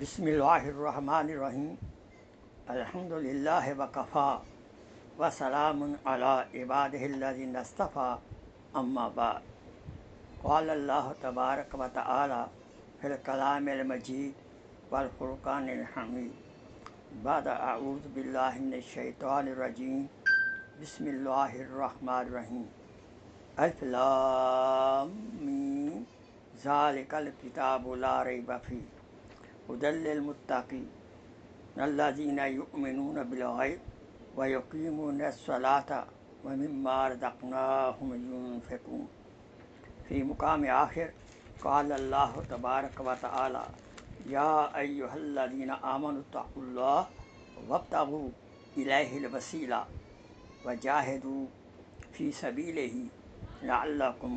बिस्मिल्लाहिर्रहमानिर्रहीम अल्हम्दुलिल्लाहि वकफ़ा व सलामुन अला इबादिहिल्लज़ीना इस्तफ़ा अम्मा बाद क़ाल अल्लाहु तबारक व तआला फ़िल कलामिल मजीद वल फ़ुरक़ानिल हमीद बाद अऊज़ु बिल्लाहि मिनश शैतानिर रजीम बिस्मिल्लाहिर्रहमानिर्रहीम अल्फ़ लाम मीम ज़ालिकल किताबु ला रैब फ़ीह हुदल लिल मुत्तक़ीन अल्लज़ीना युमिनून बिल ग़ैब व युक़ीमूनस सलाता व मिम्मा रज़क़नाहुम युनफ़िक़ून। फ़ी मुक़ाम आखिर क़ाल अल्लाहु तबारक व तआला या अय्युहल्लज़ीना आमनुत्तक़ुल्लाह वब्तग़ू इलैहिल वसीला व जाहिदू फ़ी सबीलिही लअल्लकुम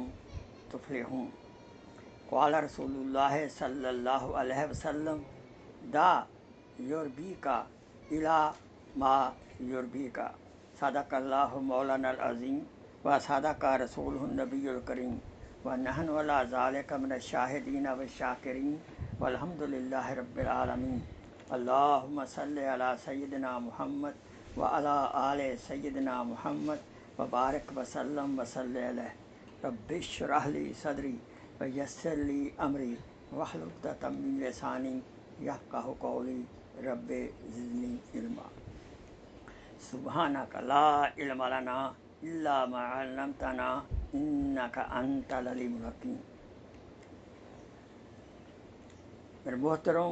तुफ़्लिहून। क़ाल रसूलुल्लाह सल्लल्लाहु अलैहि वसल्लम दा युरबीका इला मा युरबीका सदक़ल्लाहु मौलानल अज़ीम व सदक़ रसूलुहुन नबियुल करीम व नहनु अला ज़ालिका मिनश शाहिदीन व शाकिरीन वल्हम्दुलिल्लाहि रब्बिल आलमीन। अल्लाहुम्मा सल्लि अला सय्यिदिना मुहम्मद व अला आले सय्यिदिना मुहम्मद व बारिक व सल्लम व सल्लि अलैहि। रब्बि इश्रह ली सदरी व यस्सिर ली अमरी वहलुल उक़दतम मिन लिसानी यफ़क़हू क़ौली। रब्बि ज़िदनी इल्मा। सुब्हानक ला इल्म लना इल्ला मा अल्लमतना इन्नका अंतल अलीमुल हकीम। मेरे मोहतरम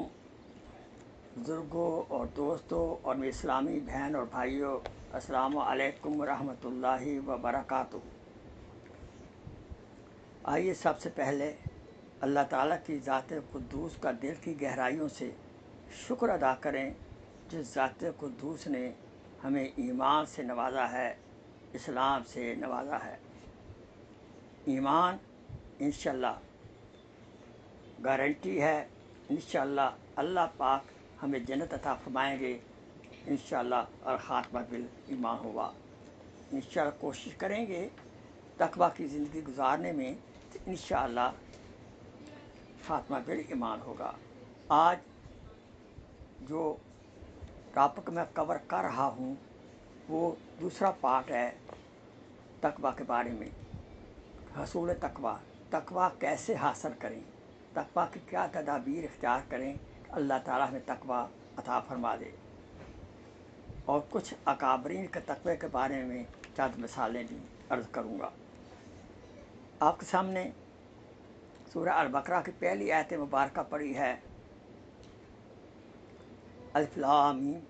बुज़ुर्गों और दोस्तों और मेरे इस्लामी बहन और भाइयों, अस्सलामु अलैकुम व रहमतुल्लाहि व बरकातुहू। आइए सबसे पहले अल्लाह ताला की ज़ात कुद्दूस का दिल की गहराइयों से शुक्र अदा करें, जिस ज़ात कुद्दूस ने हमें ईमान से नवाजा है, इस्लाम से नवाजा है। ईमान इंशाअल्लाह गारंटी है, इंशाअल्लाह अल्लाह पाक हमें जन्नत अता फरमाएंगे इंशाअल्लाह, और ख़ात्मा बिल ईमान होगा। इंशाअल्लाह कोशिश करेंगे तक़वा की ज़िंदगी गुजारने में, तो इंशाअल्लाह ख़ात्मा बिल ईमान होगा। आज जो टॉपिक मैं कवर कर रहा हूँ वो दूसरा पार्ट है तक़वा के बारे में। हसूल तक़वा, तक़वा कैसे हासिल करें, तक़वा की क्या तदाबीर इख्तियार करें, अल्लाह ताला हमें तक़वा अता फरमा दे। और कुछ अकाबरीन के तक़वे के बारे में चंद मिसालें भी अर्ज़ करूँगा। आपके सामने सूरह अल-बक़रा की पहली आयत मुबारका पढ़ी है, अल्फ़ लाम मीम।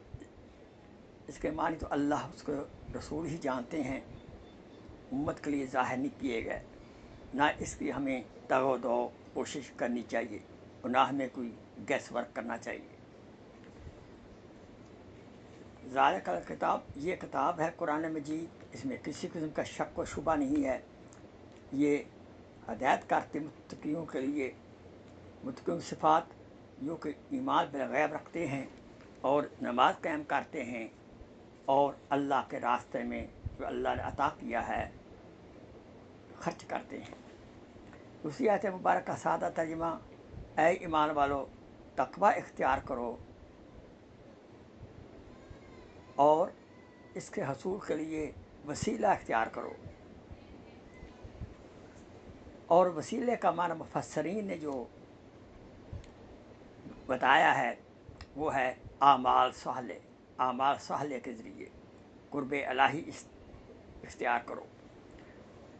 इसके मानी तो अल्लाह उसको रसूल ही जानते हैं, उम्मत के लिए ज़ाहिर नहीं किए गए। ना इसकी हमें तगो दो कोशिश करनी चाहिए और ना हमें कोई गैस वर्क करना चाहिए। ज़ालिकल किताब, ये किताब है कुरान मजीद, इसमें किसी किस्म का शक व शुबा नहीं है। ये हदायत करते मुत्तक़ियों के लिए, मुत्तक़ियों की सिफ़ात जो कि ईमान बिल गैब रखते हैं और नमाज कायम करते हैं और अल्लाह के रास्ते में जो अल्लाह ने अता किया है खर्च करते हैं। दूसरी आयत मुबारक का सादा तर्जुमा, ऐ ईमान वालो तक़वा इख्तियार करो और इसके हसूल के लिए वसीला इख्तियार करो। और वसीले का माना मुफस्सरीन ने जो बताया है वो है आमाल साले। आमाल साले के ज़रिए कुर्ब इलाही इख्तियार करो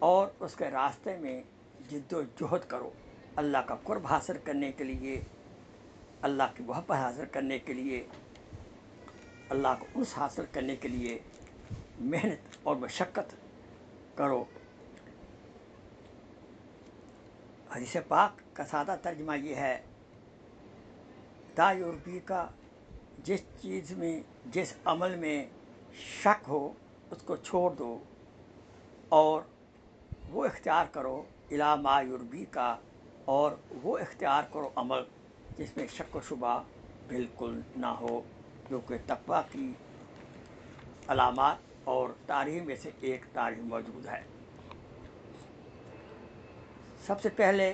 और उसके रास्ते में जिद्दोजहद करो। अल्लाह का कुर्ब हासिल करने के लिए, अल्लाह की मोहब्बत हासिल करने के लिए, अल्लाह को उन्स हासिल करने के लिए मेहनत और मशक्क़त करो। हदीस पाक का सादा तर्जुमा ये है, दा युरबी का, जिस चीज़ में, जिस अमल में शक हो उसको छोड़ दो और वो इख्तियार करो इला मा युरबी का, और वो इख्तियार करो अमल जिसमें शक व शुबा बिल्कुल ना हो, जो कि तक़वा की अलामात और तारीख़ में से एक तारीख़ मौजूद है। सबसे पहले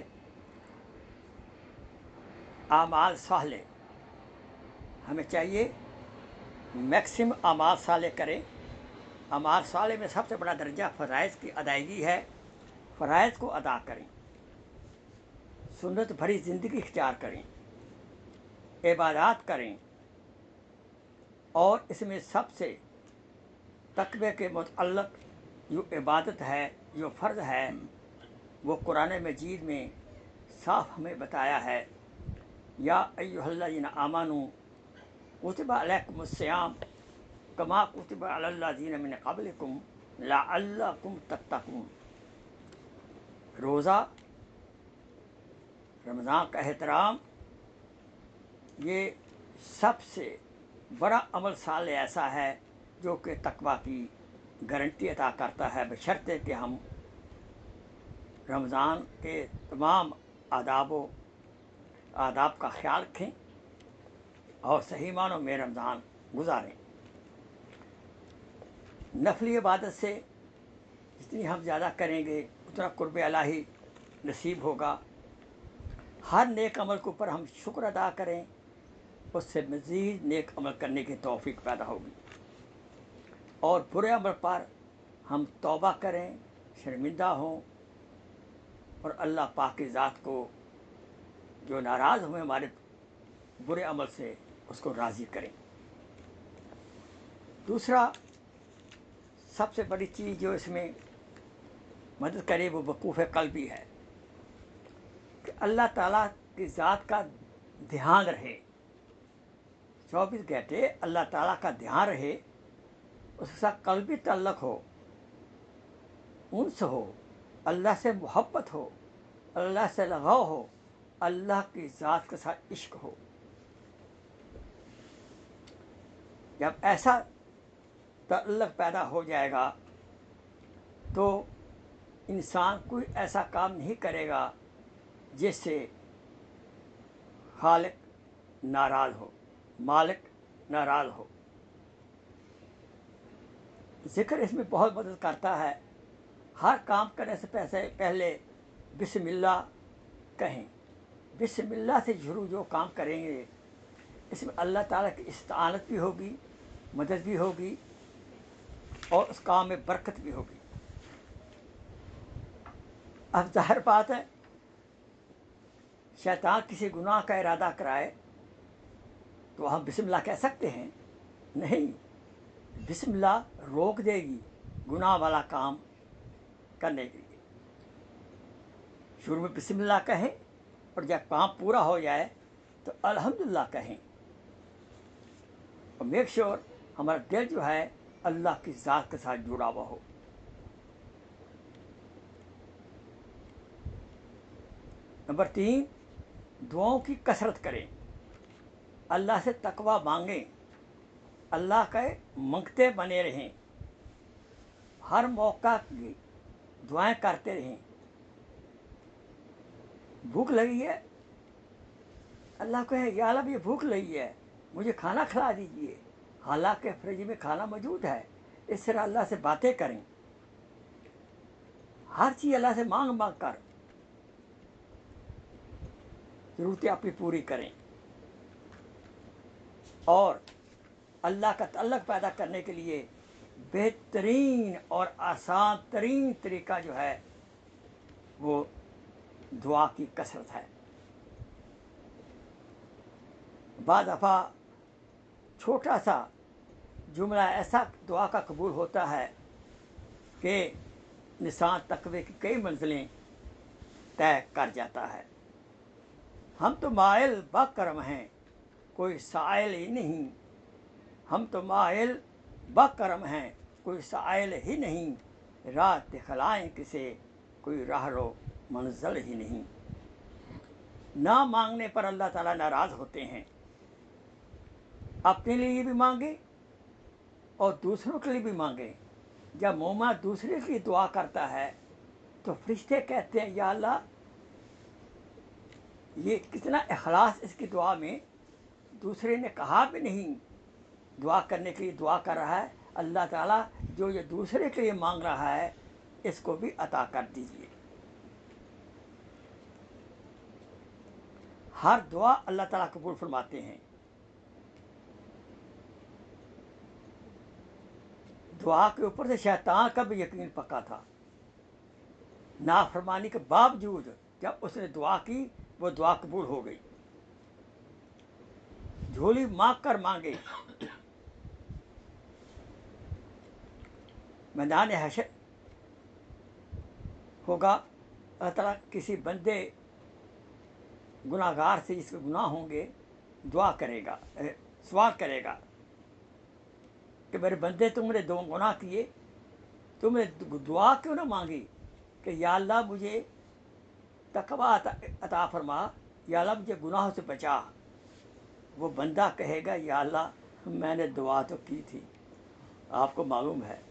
आमाल साले, हमें चाहिए मैक्सिमम अमाल साले करें। अमाल साले में सबसे बड़ा दर्जा फ़राइज़ की अदायगी है। फ़राइज़ को अदा करें, सुन्नत भरी ज़िंदगी इख्तियार करें, इबादत करें, और इसमें सबसे तक़वे के मुतअल्लिक़ जो इबादत है, जो फ़र्ज़ है, वो कुरान मजीद में साफ हमें बताया है। या अय्युहल्लज़ीना आमनू कुतिबा अलैकुमुस्सियाम कमा कुतिबा अलल्लज़ीना मिन क़ब्लिकुम लअल्लकुम तत्तक़ून। रोज़ा, रमज़ान का एहतराम, ये सबसे बड़ा अमल साले ऐसा है जो कि तक़वा की गारंटी अता करता है, बशर्ते कि हम रमज़ान के तमाम आदाब का ख्याल रखें और सही मानों में रमज़ान गुजारें। नफली इबादत से जितनी हम ज़्यादा करेंगे उतना कुर्ब इलाही नसीब होगा। हर नेक अमल के ऊपर हम शुक्र अदा करें, उससे मज़ीद नेक अमल करने की तौफीक पैदा होगी। और बुरे अमल पर हम तौबा करें, शर्मिंदा हों और अल्लाह पाक की ज़ात को जो नाराज़ हुए हमारे बुरे अमल से, उसको राज़ी करें। दूसरा सबसे बड़ी चीज़ जो इसमें मदद करे वो वक़ूफ़ क़ल्बी है कि अल्लाह ताला की ज़ात का ध्यान रहे, 24 घंटे अल्लाह ताला का ध्यान रहे, उसके साथ क़ल्बी तअल्लुक़ हो, उनस हो, अल्लाह से मोहब्बत हो, अल्लाह से लगाव हो, अल्लाह की ज़ात के साथ इश्क हो। जब ऐसा तअल्लुक़ पैदा हो जाएगा तो इंसान कोई ऐसा काम नहीं करेगा जिससे खालिक नाराज़ हो, मालिक नाराज़ हो। ज़िक्र इसमें बहुत मदद करता है। हर काम करने से पहले बिस्मिल्लाह कहें। बिस्मिल्लाह से शुरू जो काम करेंगे इसमें अल्लाह ताला की इस्तानत भी होगी, मदद भी होगी और उस काम में बरकत भी होगी। अब ज़ाहिर बात है, शैतान किसी गुनाह का इरादा कराए तो हम बिस्मिल्लाह कह सकते हैं? नहीं, बिस्मिल्लाह रोक देगी गुनाह वाला काम करने के लिए। शुरू में बिस्मिल्लाह कहें और जब काम पूरा हो जाए तो अल्हम्दुलिल्लाह कहें, और मेक श्योर हमारा दिल जो है अल्लाह की ज़ात के साथ जुड़ा हुआ हो। नंबर 3, दुआओं की कसरत करें, अल्लाह से तकवा मांगें, अल्लाह के मंगते बने रहें, हर मौका की दुआएं करते रहें। भूख लगी है, अल्लाह को है या अल्लाह मुझे भूख लगी है, मुझे खाना खिला दीजिए, हालांकि फ्रिज में खाना मौजूद है। इस तरह अल्लाह से बातें करें, हर चीज़ अल्लाह से मांग मांग कर ज़रूरतें अपनी पूरी करें। और अल्लाह का तअल्लुक़ पैदा करने के लिए बेहतरीन और आसान तरीन तरीका जो है वो दुआ की कसरत है। बाद दफ़ा छोटा सा जुमला ऐसा दुआ का कबूल होता है कि इंसान तकवे की कई मंजिलें तय कर जाता है। हम तो माइल बकरम हैं, कोई साइल ही नहीं। हम तो माइल बकरम हैं, कोई साइल ही नहीं। राह दिखलाएं किसे, कोई राहरो मंजिल ही नहीं। ना मांगने पर अल्लाह ताला नाराज़ होते हैं। अपने लिए भी मांगे और दूसरों के लिए भी मांगे। जब मोमिन दूसरे की दुआ करता है तो फरिश्ते कहते हैं या अल्लाह, ये कितना इखलास इसकी दुआ में, दूसरे ने कहा भी नहीं दुआ करने के लिए दुआ कर रहा है, अल्लाह ताला जो ये दूसरे के लिए मांग रहा है इसको भी अता कर दीजिए। हर दुआ अल्लाह ताला कबूल फरमाते हैं। दुआ के ऊपर से शैतान का भी यकीन पक्का था। नाफरमानी के बावजूद जब उसने दुआ की, वो दुआ कबूल हो गई। झोली मांग कर मांगे, मैदान हशर होगा, अल्लाह ताला किसी बंदे गुनाहगार से जिसके गुनाह होंगे दुआ करेगा, सवाल करेगा कि मेरे बंदे तुमने दो गुनाह किए, तुमने दुआ क्यों ना मांगी कि या अल्लाह मुझे तकवा अता फरमा, या अल्लाह मुझे गुनाहों से बचा। वो बंदा कहेगा या अल्लाह मैंने दुआ तो की थी, आपको मालूम है।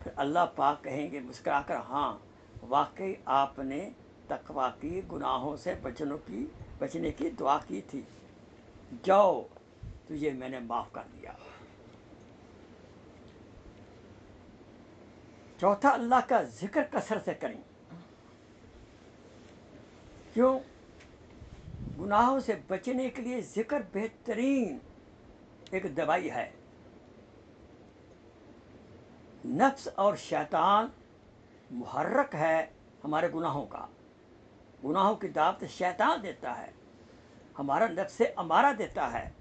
फिर अल्लाह पाक कहेंगे मुस्कुरा कर, हाँ वाकई आपने तकवा की, गुनाहों से बचने की दुआ की थी, जाओ तुझे मैंने माफ़ कर दिया। चौथा, अल्लाह का जिक्र कसरत से करें। क्यों? गुनाहों से बचने के लिए जिक्र बेहतरीन एक दवाई है। नफ्स और शैतान मुहर्रक है हमारे गुनाहों का। गुनाहों की दावत शैतान देता है, हमारा नफ्स अमारा देता है।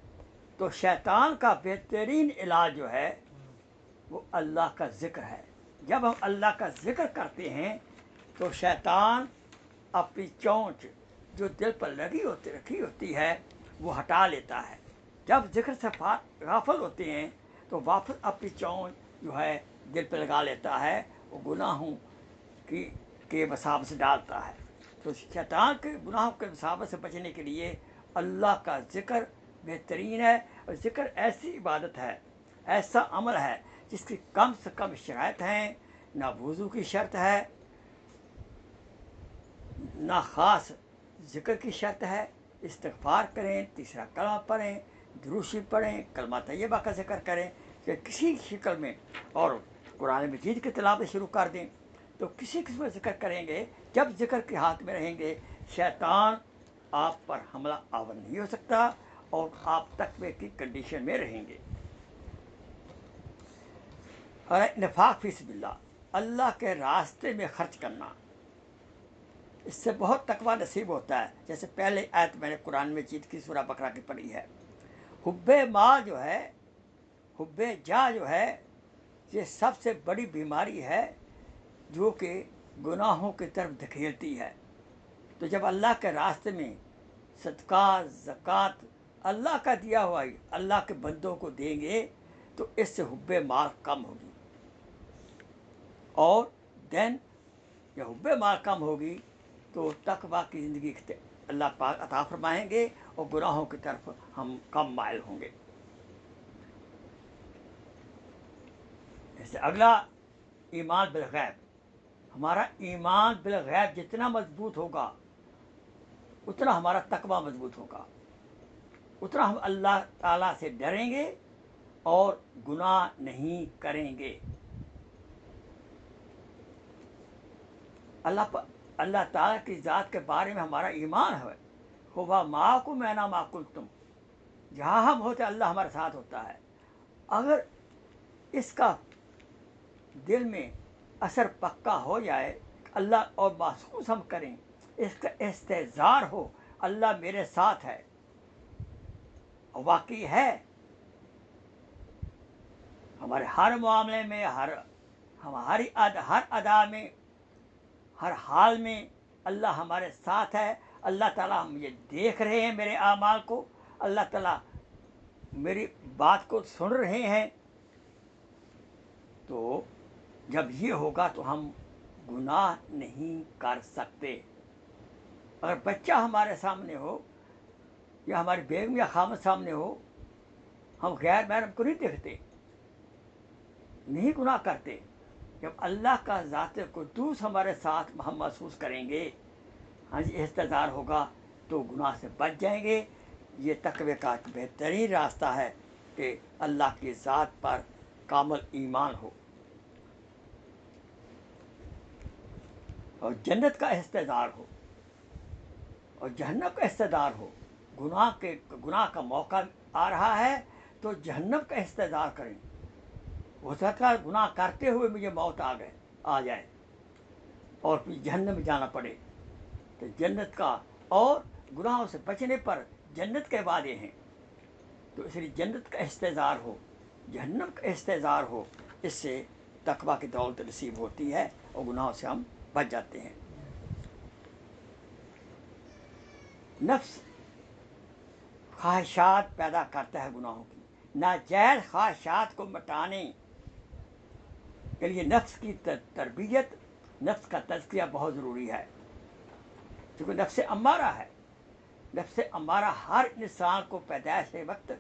तो शैतान का बेहतरीन इलाज जो है वो अल्लाह का जिक्र है। जब हम अल्लाह का जिक्र करते हैं तो शैतान अपनी चोंच जो दिल पर रखी होती है वो हटा लेता है। जब जिक्र से गाफिल होते हैं तो वापस अपनी चोंच जो है दिल पर लगा लेता है, वो गुनाहों के मसाबत से डालता है। तो शैतान के गुनाहों के मसाबत से बचने के लिए अल्लाह का जिक्र बेहतरीन है। और जिक्र ऐसी इबादत है, ऐसा अमल है जिसकी कम से कम शराइत हैं। ना वज़ू की शर्त है, ना ख़ास ज़िक्र की शर्त है। इस्तिग़फ़ार करें, तीसरा कलमा पढ़ें, दुरूशी पढ़ें, कलमा तैयबा का जिक्र करें कि किसी शक्ल में, और कुरान मजीद की तिलावत शुरू कर दें। तो किसी किस्म का जिक्र करेंगे, जब जिक्र के हाथ में रहेंगे शैतान आप पर हमला आवर नहीं हो सकता और आप तकवे की कंडीशन में रहेंगे। और नफाक फी सबिल्लाह, अल्लाह के रास्ते में खर्च करना, इससे बहुत तकवा नसीब होता है। जैसे पहले आयत मैंने कुरान मजीद की सूरह बकरा की पढ़ी है। हुब्बे माल जो है, हुब्बे जा जो है, ये सबसे बड़ी बीमारी है जो कि गुनाहों की तरफ धकेलती है। तो जब अल्लाह के रास्ते में सदका ज़कात अल्लाह का दिया हुआ ही अल्लाह के बंदों को देंगे तो इससे हुब्बे माल कम होगी। और देन जब हुब्बे माल कम होगी तो तकवा की ज़िंदगी अल्लाह पाक अता फरमाएंगे और गुनाहों की तरफ हम कम माइल होंगे। इससे अगला, ईमान बिल गैब। हमारा ईमान बिल गैब जितना मजबूत होगा उतना हमारा तकवा मजबूत होगा, उतना हम अल्लाह ताला से डरेंगे और गुनाह नहीं करेंगे। अल्लाह ताला की ज़ात के बारे में हमारा ईमान है, हुवा माकुम ऐना मा कुंतुम, जहाँ हम होते अल्लाह हमारे साथ होता है। अगर इसका दिल में असर पक्का हो जाए, अल्लाह और महसूस हम करें, इसका इस्तेज़ार हो अल्लाह मेरे साथ है, और वाकई है। हमारे हर मामले में, हर अदा में, हर हाल में अल्लाह हमारे साथ है। अल्लाह ताला मुझे देख रहे हैं, मेरे आमाल को, अल्लाह ताला मेरी बात को सुन रहे हैं। तो जब ये होगा तो हम गुनाह नहीं कर सकते। अगर बच्चा हमारे सामने हो या हमारी बेगम या खामद सामने हो, हम गैर महरम को नहीं देखते, नहीं गुनाह करते। जब अल्लाह का ज़ात कुद्दूस हमारे साथ हम महसूस करेंगे, हाँ जी, इस्तेज़ार होगा तो गुनाह से बच जाएंगे। ये तकवे का एक बेहतरीन रास्ता है कि अल्लाह की ज़ात पर कामिल ईमान हो और जन्नत का इस्तेज़ार हो और जहन्नम का इस्तेज़ार हो। गुनाह का मौका आ रहा है तो जहन्नम का इस्तेज़ार करें, हो सकता है गुनाह करते हुए मुझे मौत आ जाए और फिर जहन्नम में जाना पड़े, तो जन्नत का और गुनाहों से बचने पर जन्नत के वादे हैं। तो इसलिए जन्नत का इस्तेज़ार हो, जहन्नम का इस्तेज़ार हो, इससे तकवा की दौलत नसीब होती है और गुनाहों से हम बच जाते हैं। नफ्स ख्वाहिशात पैदा करता है गुनाहों की, नाजायज़ ख्वाहिशात को मिटाने के लिए नफ्स की तरबियत, नफ्स का तज़किया बहुत ज़रूरी है। क्योंकि नफ्स अम्मारा है, नफ्स अम्मारा हर इंसान को पैदाइश के वक्त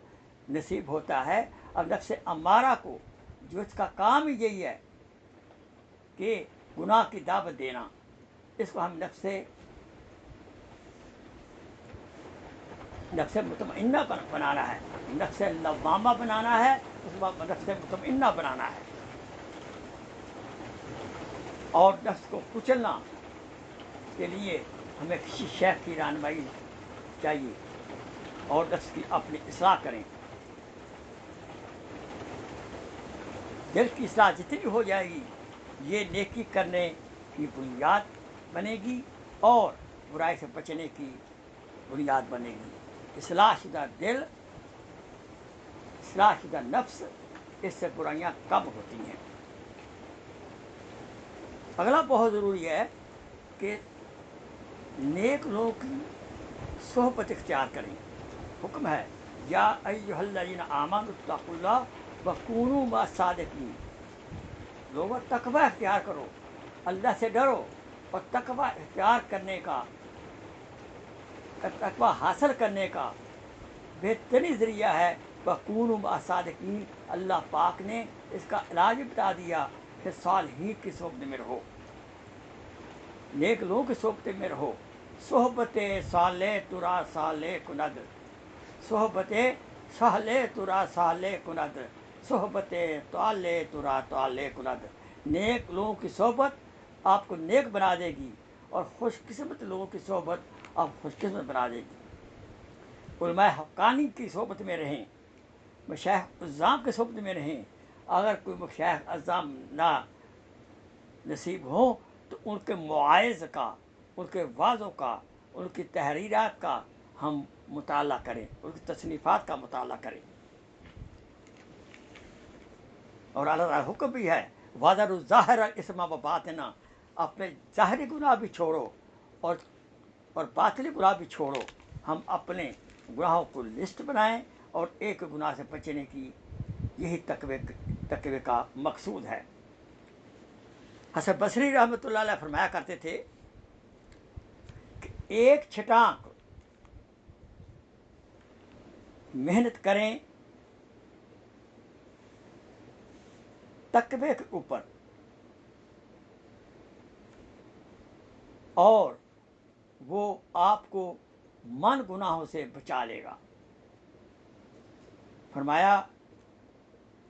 नसीब होता है। अब नफ्स अम्मारा को जो इसका काम ही यही है कि गुनाह की दावत देना, इसको हम नफ्स मुतमइन्ना बनाना है, नफ्स लव्वामा बनाना है, उसके बाद नफ्स मुतमइन्ना बनाना है। और नफ्स को कुचलना के लिए हमें किसी शेख की रहनुमाई चाहिए और नफ्स की अपनी इस्लाह करें। दिल की इस्लाह जितनी हो जाएगी, ये नेकी करने की बुनियाद बनेगी और बुराई से बचने की बुनियाद बनेगी। इस्लाह शुदा दिल, इस्लाह शुदा नफ्स, इससे बुराइयाँ कम होती हैं। अगला बहुत ज़रूरी है कि नेक लोगों की सोहबत इख्तियार करें। हुक्म है, या अय्युहल्लज़ीना आमनू इत्तक़ुल्लाह व कूनू मअस-सादिक़ीन। लोगों तकवा इख्तियार करो, अल्लाह से डरो, और तकवा इख्तियार करने का, तकवा हासिल करने का बेहतरीन ज़रिया है वकूनू मअस-सादिक़ीन। अल्लाह पाक ने इसका इलाज बता दिया कि सालिहीन की सोहबत में रहो, नेक लोगों की सोहबत में रहो। सोहबत साले तुरा साले कुनद, सोहबत साले तुरा साले कुनद, सोहबत ताले तुरा ताले कुनद। नेक लोगों की सोहबत आपको नेक बना देगी और खुशकिस्मत लोगों की सोहबत आप खुशकिस्मत बना देगी। उलमाए हक्कानी की सोहबत में रहें, मशाइख अज़्ज़ाम की सोहबत में रहें। अगर कोई मशाइख अज़्ज़ाम ना नसीब हो तो उनके मुआइज़ का, उनके वाज़ों का, उनकी तहरीरात का हम मुताला करें, उनकी तसनीफ़ात का मुताला करें। और अल्लाह का हुक्म भी है, वज़रु ज़ाहिर इस्म व बातिना, अपने ज़ाहिरी गुनाह भी छोड़ो और बातिनी गुनाह भी छोड़ो। हम अपने गुनाहों को लिस्ट बनाएं और एक गुनाह से बचने की यही तकवे का मकसूद है। हसन बसरी रहमतुल्लाह अलैह फरमाया करते थे कि एक छटाक मेहनत करें तकवे के ऊपर और वो आपको मन गुनाहों से बचा लेगा। फरमाया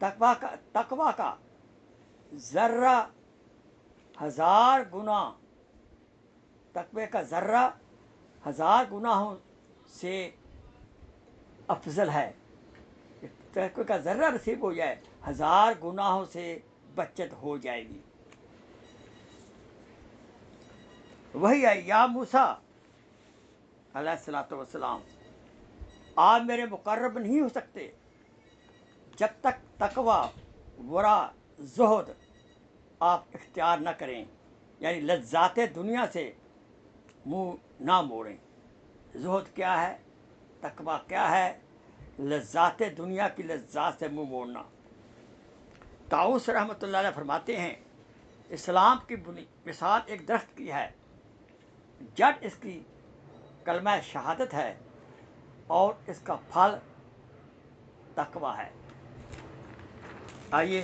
तकवा का ज़र्रा हज़ार गुना, तकवे का ज़र्रा हज़ार गुनाहों से अफजल है। तकवे का ज़र्रा नसीब हो जाए, हज़ार गुनाहों से बचत हो जाएगी। वही है, या मूसा अलैहिस्सलातु वस्सलाम, आप मेरे मुकर्रब नहीं हो सकते जब तक तकवा, वरा, ज़ुहद आप इख्तियार न करें, यानी लज्जात दुनिया से मुंह ना मोड़ें। ज़ुहद क्या है, तकवा क्या है? लज्जात दुनिया की लज्जात से मुंह मोड़ना। ताऊस रहमतुल्लाह अलैह फरमाते हैं, इस्लाम की मिसाल एक दरख्त की है, जड़ इसकी कलमा शहादत है और इसका फल तकवा है। आइए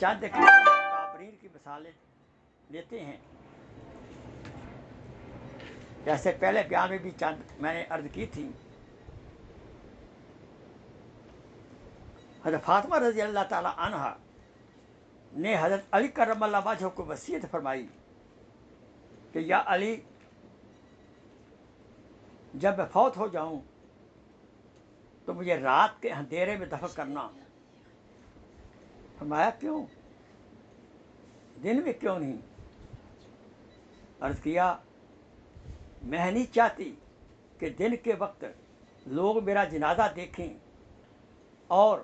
चंद काबरीन की मिसालें लेते हैं। जैसे पहले बयान में भी चंद मैंने अर्ज की थी। हज़रत फातिमा रज़ी अल्लाह ताला अन्हा ने हज़रत अली करमल्लाहु वजहहू को वसीयत फरमाई कि या अली, जब मैं फौत हो जाऊं तो मुझे रात के अंधेरे में दफन करना। فرمایا کیوں، دن میں کیوں نہیں؟ عرض کیا میں نہیں چاہتی کہ دن کے وقت لوگ میرا جنازہ دیکھیں اور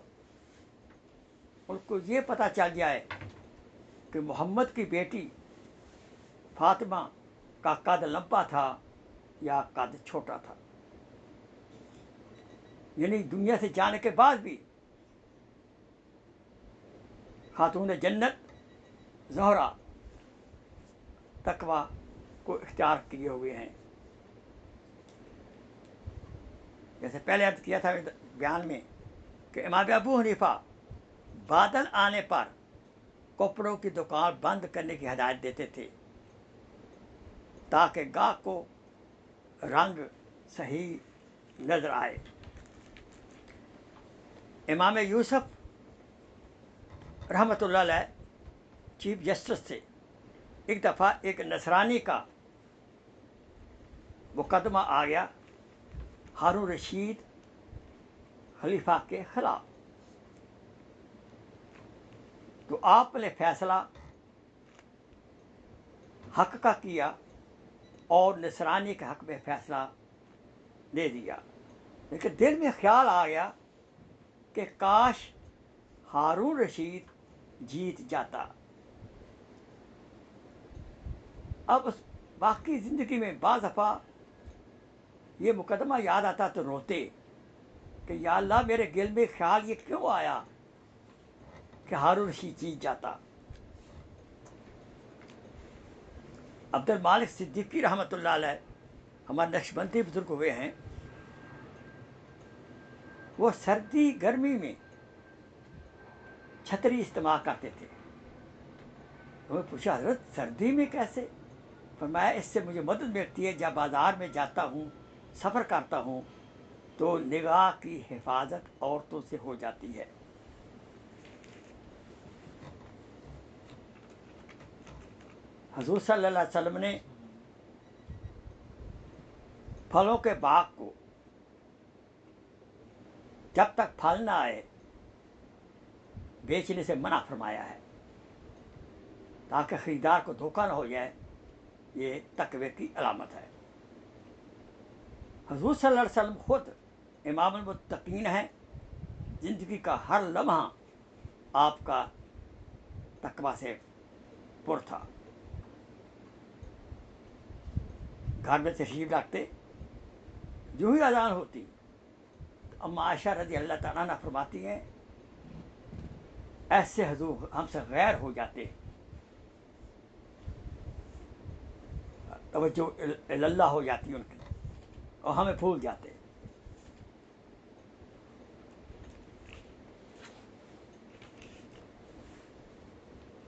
ان کو یہ پتہ چل جائے کہ محمد کی بیٹی فاطمہ کا قد لمبا تھا یا قد چھوٹا تھا. یعنی دنیا سے جانے کے بعد بھی خاتون جنت زہرا تقویٰ کو اختیار کیے ہوئے ہیں. جیسے پہلے عرض کیا تھا بیان میں کہ امام ابو حنیفہ بادل آنے پر کپڑوں کی دکان بند کرنے کی ہدایت دیتے تھے تاکہ گاہک کو رنگ صحیح نظر آئے. امام یوسف رحمۃ اللہ علیہ چیف جسٹس سے ایک دفعہ ایک نصرانی کا مقدمہ آ گیا ہارون رشید خلیفہ کے خلاف. تو آپ نے فیصلہ حق کا کیا اور نصرانی کے حق میں فیصلہ دے دیا. لیکن دل میں خیال آ گیا کہ کاش ہارون رشید جیت جاتا. اب باقی زندگی میں بعض دفعہ یہ مقدمہ یاد آتا تو روتے کہ یا اللہ میرے دل میں خیال یہ کیوں آیا کہ ہارون رشید جیت جاتا. عبد المالک صدیقی رحمۃ اللہ علیہ ہمارے نقشبندی بزرگ ہوئے ہیں. وہ سردی گرمی میں چھتری استعمال کرتے تھے. تو میں پوچھا حضرت سردی میں کیسے؟ فرمایا اس سے مجھے مدد ملتی ہے جب بازار میں جاتا ہوں سفر کرتا ہوں تو نگاہ کی حفاظت عورتوں سے ہو جاتی ہے. حضور صلی اللہ علیہ وسلم نے پھلوں کے باغ کو جب تک پھل نہ آئے بیچنے سے منع فرمایا ہے تاکہ خریدار کو دھوکہ نہ ہو جائے. یہ تقوی کی علامت ہے. حضور صلی اللہ علیہ وسلم خود امام المتقین ہیں. زندگی کا ہر لمحہ آپ کا تقوی سے پر تھا. گھر میں تشریف رکھتے جو ہی اذان ہوتی اما عائشہ رضی اللہ تعالیٰ عنہ فرماتی ہیں ایسے حضور ہم سے غیر ہو جاتے توجہ اللہ ہو جاتی ان کی اور ہمیں بھول جاتے.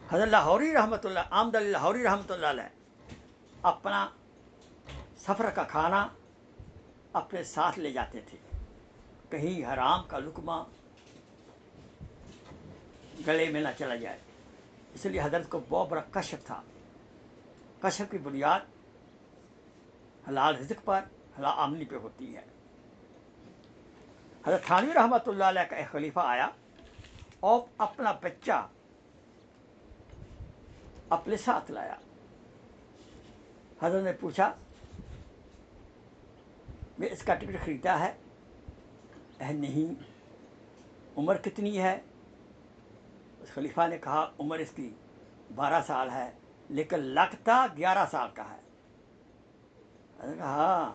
حضرت لاہوری رحمۃ اللہ آمد لاہوری رحمۃ اللہ علیہ اپنا سفر کا کھانا اپنے ساتھ لے جاتے تھے. کہیں حرام کا لقمہ گلے میں نہ چلا جائے. اس لیے حضرت کو بہت بڑا کشف تھا. کشف کی بنیاد حلال رزق پر حلال آمدنی پہ ہوتی ہے. حضرت تھانوی رحمۃ اللہ علیہ کا ایک خلیفہ آیا اور اپنا بچہ اپنے ساتھ لایا. حضرت نے پوچھا میں اس کا ٹکٹ خریدا ہے؟ نہیں. عمر کتنی ہے؟ اس خلیفہ نے کہا عمر اس کی 12 سال ہے لیکن لگتا 11 سال کا ہے. حضرت نے کہا ہاں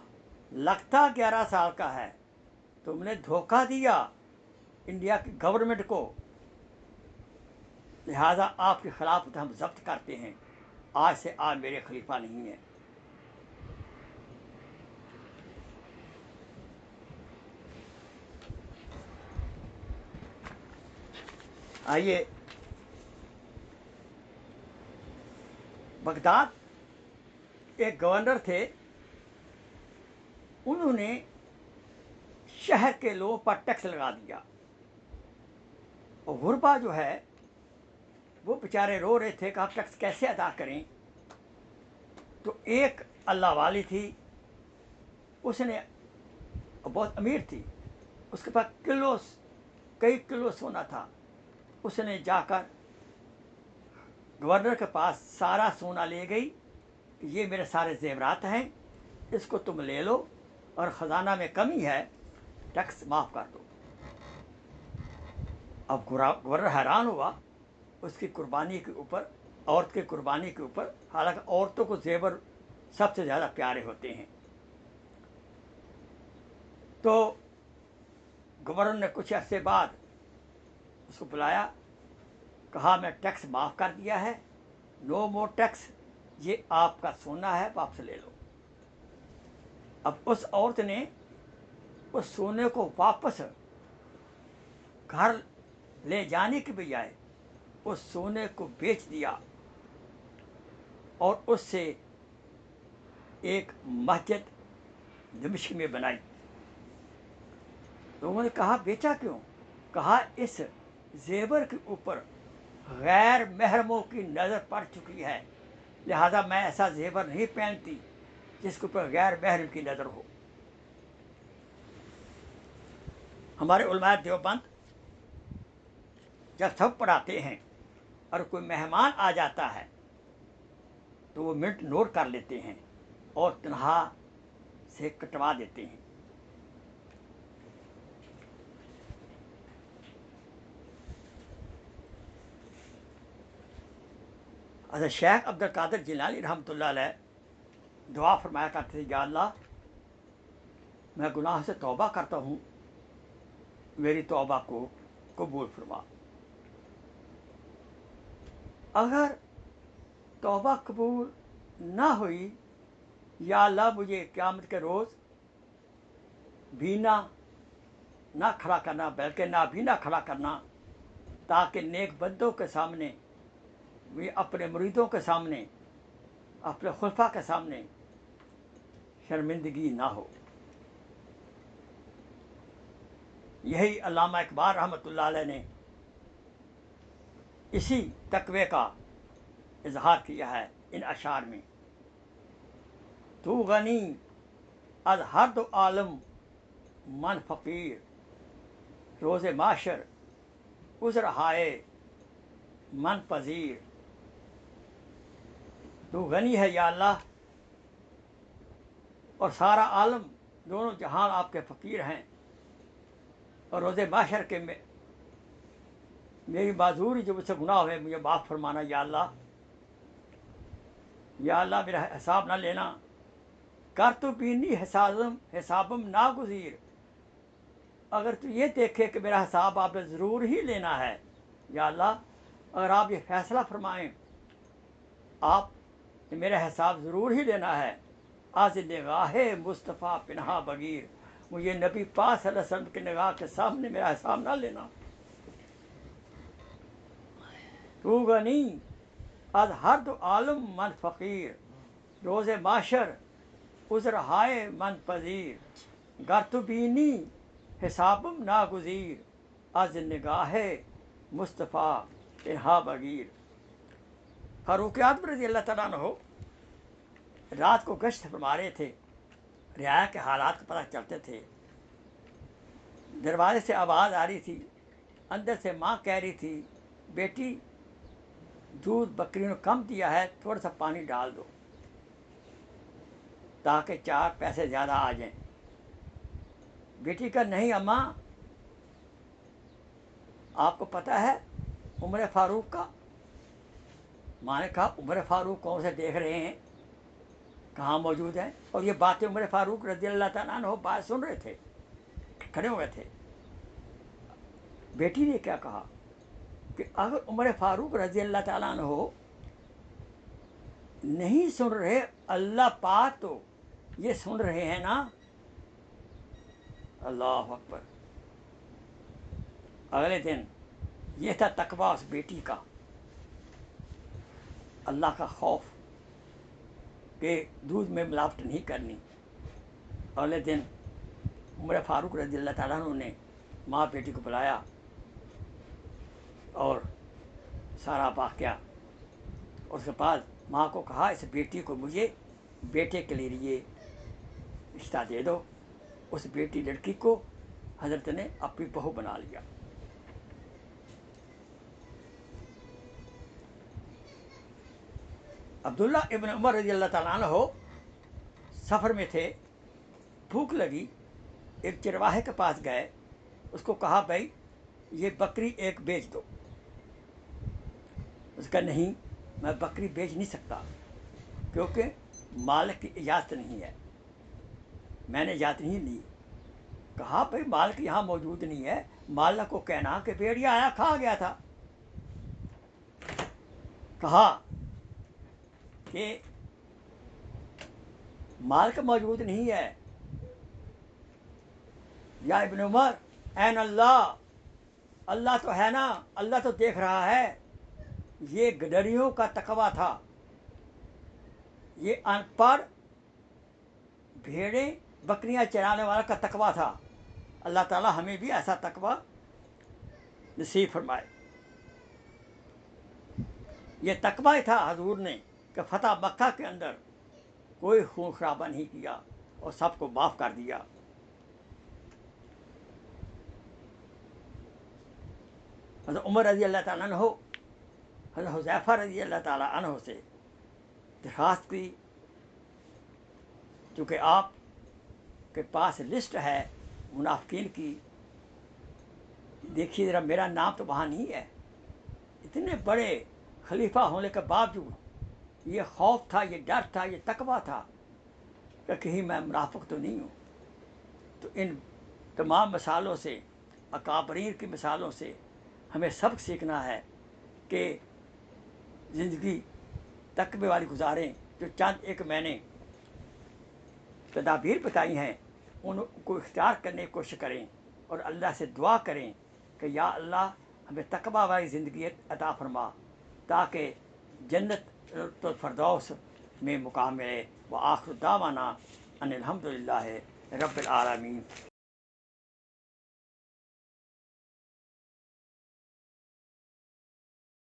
لگتا 11 سال کا ہے. تم نے دھوکہ دیا انڈیا کی گورنمنٹ کو لہذا آپ کے خلاف ہم ضبط کرتے ہیں. آج سے آپ میرے خلیفہ نہیں ہیں. آئیے بغداد ایک گورنر تھے. انہوں نے شہر کے لوگوں پر ٹیکس لگا دیا اور غربا جو ہے وہ بیچارے رو رہے تھے کہ آپ ٹیکس کیسے ادا کریں. تو ایک اللہ والی تھی اس نے بہت امیر تھی اس کے پاس کئی کلو سونا تھا. उसने जाकर गवर्नर के पास सारा सोना ले गई कि ये मेरे सारे जेवरात हैं, इसको तुम ले लो और ख़जाना में कमी है, टैक्स माफ़ कर दो। अब गवर्नर हैरान हुआ उसकी कुर्बानी के ऊपर, औरत की कुर्बानी के ऊपर। हालांकि औरतों को जेवर सबसे ज़्यादा प्यारे होते हैं। तो गवर्नर ने कुछ अरसे बाद उसको बुलाया, कहा मैं टैक्स माफ़ कर दिया है, नो मोर टैक्स, ये आपका सोना है, वापस ले लो। अब उस औरत ने उस सोने को वापस घर ले जाने के बजाय उस सोने को बेच दिया और उससे एक मस्जिद दमिश्क में बनाई। लोगों ने कहा बेचा क्यों? कहा इस जेवर के ऊपर गैर महरमों की नज़र पड़ चुकी है, लिहाजा मैं ऐसा जेवर नहीं पहनती जिसके ऊपर गैर महरम की नज़र हो। हमारे उलमाए देवबंद जब सब पढ़ाते हैं और कोई मेहमान आ जाता है तो वो मिनट नोट कर लेते हैं और तनहा से कटवा देते हैं। हज़रत शेख अब्दुल कादिर जिलानी रहमतुल्लाह अलैह दुआ फरमाया करते थे, या अल्लाह मैं गुनाह से तौबा करता हूँ, मेरी तौबा को कबूल फरमा। अगर तौबा कबूल ना हुई, या अल्लाह मुझे क़यामत के रोज़ बीना ना खड़ा करना, बल्कि नाबीना खड़ा करना, ताकि नेक बंदों के सामने, वे अपने मुरीदों के सामने, अपने खुलफा के सामने शर्मिंदगी ना हो। यही अल्लामा इकबाल रहमतुल्लाह अलैह ने इसी तकवे का इजहार किया है इन अशार में। तू गनी अज हर दो आलम मन फ़कीर, रोज़े माशर उज़र हाय मन पजीर। तू गनी है या अल्लाह, और सारा आलम, दोनों जहान आपके फ़कीर हैं, और रोज़े माशर के में मेरी माजूरी जो मुझसे गुनाह हुए मुझे माफ़ फरमाना या अल्लाह। या अल्लाह मेरा हिसाब ना लेना। कर तो बीनी हिसाबम नागुज़ीर, अगर तू ये देखे कि मेरा हिसाब आपने ज़रूर ही लेना है, या अल्लाह अगर आप ये फ़ैसला फरमाएँ आप मेरा हिसाब ज़रूर ही लेना है, आज निगाहे मुस्तफ़ा पिन्हा बगीर, मुझे नबी पाक सल्लल्लाहु अलैहि वसल्लम की निगाह के सामने मेरा हिसाब ना लेना। तू गनी आज हर दो आलम मन फ़कीर, रोज़े माशर उज़र हाय मन पजीर। गर तो बीनी हिसाबम नागुज़ीर, आज निगाहे मुस्तफ़ा पिन्हा बगीर। फारूक आज़म रज़ी अल्लाह तआला अन्हु रात को गश्त फरमा रहे थे, रियाया के हालात का पता चलते थे। दरवाजे से आवाज़ आ रही थी, अंदर से माँ कह रही थी, बेटी दूध बकरी ने कम दिया है, थोड़ा सा पानी डाल दो ताकि 4 पैसे ज़्यादा आ जाएं। बेटी का नहीं अम्मा, आपको पता है उमर फ़ारूक का। माँ ने कहा उमर फ़ारूक कौन से देख रहे हैं, कहाँ मौजूद हैं? और ये बातें उमर फ़ारूक रज़ी अल्लाह तआला अन्हु बात सुन रहे थे, खड़े हुए थे। बेटी ने क्या कहा कि अगर उमर फ़ारूक रज़ी अल्लाह तआला अन्हु नहीं सुन रहे, अल्लाह पाक तो ये सुन रहे हैं ना। अल्लाह अकबर। अगले दिन ये था तकवा उस बेटी का, अल्लाह का खौफ कि दूध में मिलावट नहीं करनी। अगले दिन उमर फ़ारूक रज़ी अल्लाह तआला अन्हु ने माँ बेटी को बुलाया और सारा वाक़या, उसके बाद माँ को कहा इस बेटी को मुझे बेटे के लिए रिश्ता दे दो। उस बेटी लड़की को हज़रत ने अपनी बहू बना लिया। عبداللہ ابن عمر رضی اللہ تعالیٰ عنہ سفر میں تھے، بھوک لگی، ایک چرواہے کے پاس گئے، اس کو کہا بھائی یہ بکری ایک بیچ دو۔ اس کا نہیں، میں بکری بیچ نہیں سکتا کیونکہ مالک کی اجازت نہیں ہے، میں نے اجازت نہیں لی۔ کہا بھائی مالک یہاں موجود نہیں ہے، مالک کو کہنا کہ بھیڑیا آیا کھا گیا تھا۔ کہا کہ مالک موجود نہیں ہے، یا ابن عمر این اللہ، اللہ تو ہے نا، اللہ تو دیکھ رہا ہے۔ یہ گڈریوں کا تقویٰ تھا، یہ ان پڑھ بھیڑیں بکریاں چرانے والا کا تقویٰ تھا۔ اللہ تعالیٰ ہمیں بھی ایسا تقویٰ نصیب فرمائے۔ یہ تقویٰ ہی تھا حضور نے کہ فتح مکہ کے اندر کوئی خون خرابہ نہیں کیا اور سب کو معاف کر دیا۔ حضرت عمر رضی اللہ تعالیٰ عنہ حضرت حذیفہ رضی اللہ تعالیٰ عنہ سے درخواست کی، چونکہ آپ کے پاس لسٹ ہے منافقین کی، دیکھیے ذرا میرا نام تو وہاں نہیں ہے۔ اتنے بڑے خلیفہ ہونے کے باوجود یہ خوف تھا، یہ ڈر تھا، یہ تقویٰ تھا کہ کہیں میں منافق تو نہیں ہوں۔ تو ان تمام مثالوں سے، اکابرین کی مثالوں سے ہمیں سبق سیکھنا ہے کہ زندگی تقوی والی گزاریں۔ جو چند ایک میں نے تدابیر بتائی ہیں ان کو اختیار کرنے کی کوشش کریں اور اللہ سے دعا کریں کہ یا اللہ ہمیں تقوی والی زندگی عطا فرما تاکہ جنت الفردوس میں مقام ملے۔ وآخر دعوانا ان الحمد للہ رب العالمین۔